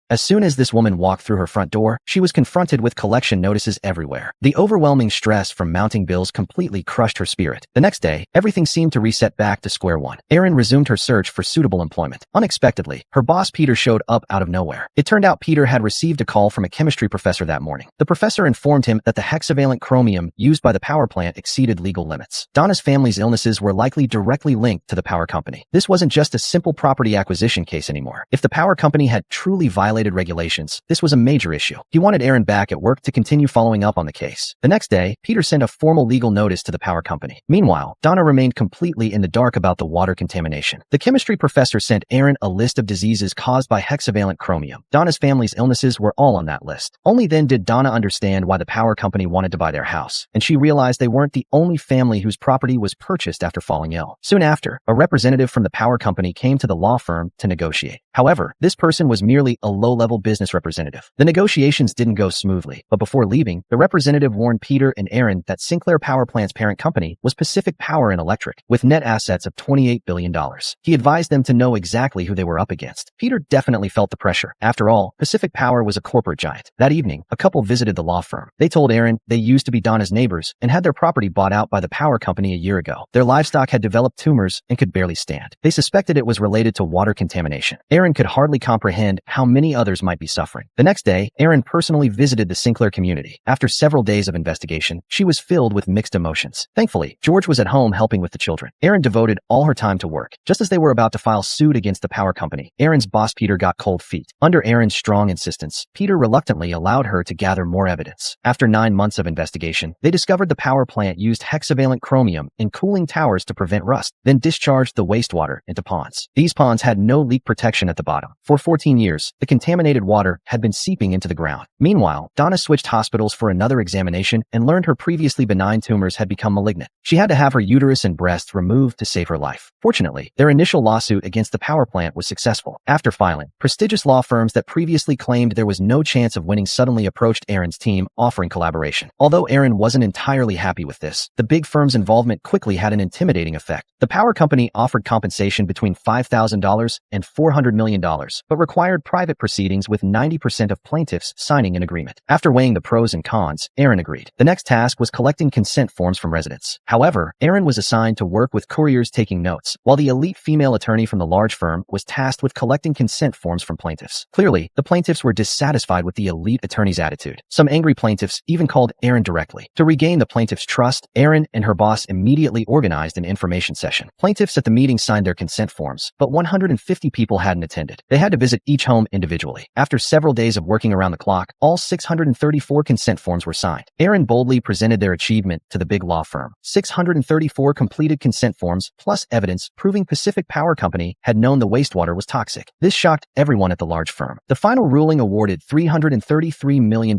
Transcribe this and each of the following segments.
As soon as this woman walked through her front door, she was confronted with collection notices everywhere. The overwhelming stress from mounting bills completely crushed her spirit. The next day, everything seemed to reset back to square one. Erin resumed her search for suitable employment. Unexpectedly, her boss Peter showed up out of nowhere. It turned out Peter had received a call from a chemistry professor that morning. The professor informed him that the hexavalent chromium used by the power plant exceeded legal limits. Donna's family's illnesses were likely directly linked to the power company. This wasn't just a simple property acquisition case anymore. If the power company had truly violated regulations, this was a major issue. He wanted Erin back at work to continue following up on the case. The next day, Peter sent a formal legal notice to the power company. Meanwhile, Donna remained completely in the dark about the water contamination. The chemistry professor sent Erin a list of diseases caused by hexavalent chromium. Donna's family's illnesses were all on that list. Only then did Donna understand why the power company wanted to buy their house, and she realized they weren't the only family whose property was purchased after falling ill. Soon after, a representative from the power company came to the law firm to negotiate. However, this person was merely a low-level business representative. The negotiations didn't go smoothly, but before leaving, the representative warned Peter and Erin that Sinclair Power Plant's parent company was Pacific Power and Electric, with net assets of $28 billion. He advised them to know exactly who they were up against. Peter definitely felt the pressure. After all, Pacific Power was a corporate giant. That evening, a couple visited the law firm. They told Erin they used to be Donna's neighbors and had their property bought out by the power company a year ago. Their livestock had developed tumors and could barely stand. They suspected it was related to water contamination. Erin could hardly comprehend how many others might be suffering. The next day, Erin personally visited the Sinclair community. After several days of investigation, she was filled with mixed emotions. Thankfully, George was at home helping with the children. Erin devoted all her time to work. Just as they were about to file suit against the power company, Erin's boss Peter got cold feet. Under Erin's strong insistence, Peter reluctantly allowed her to gather more evidence. After 9 months of investigation, they discovered the power plant used hexavalent chromium in cooling towers to prevent rust, then discharged the wastewater into ponds. These ponds had no leak protection at the bottom. For 14 years, the contaminated water had been seeping into the ground. Meanwhile, Donna switched hospitals for another examination and learned her previously benign tumors had become malignant. She had to have her uterus and breast removed to save her life. Fortunately, their initial lawsuit against the power plant was successful. After filing, prestigious law firms that previously claimed there was no chance of winning suddenly approached Erin's team, offering collaboration. Although Erin wasn't entirely happy with this, the big firm's involvement quickly had an intimidating effect. The power company offered compensation between $5,000 and $400 million, but required private proceedings with 90% of plaintiffs signing an agreement. After weighing the pros and cons, Erin agreed. The next task was collecting consent forms from residents. However, Erin was assigned to work with couriers taking notes, while the elite female attorney from the large firm was tasked with collecting consent forms from plaintiffs. Clearly, the plaintiffs were dissatisfied with the elite attorney's attitude. Some angry plaintiffs even called Erin directly. To regain the plaintiffs' trust, Erin and her boss immediately organized an information session. Plaintiffs at the meeting signed their consent forms, but 150 people hadn't attended. They had to visit each home individually. After several days of working around the clock, all 634 consent forms were signed. Erin boldly presented their achievement to the big law firm. 634 completed consent forms, plus evidence proving Pacific Power Company had known the wastewater was toxic. This shocked everyone at the large firm. The final ruling awarded $333 million,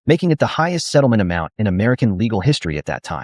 making it the highest settlement amount in American legal history at that time.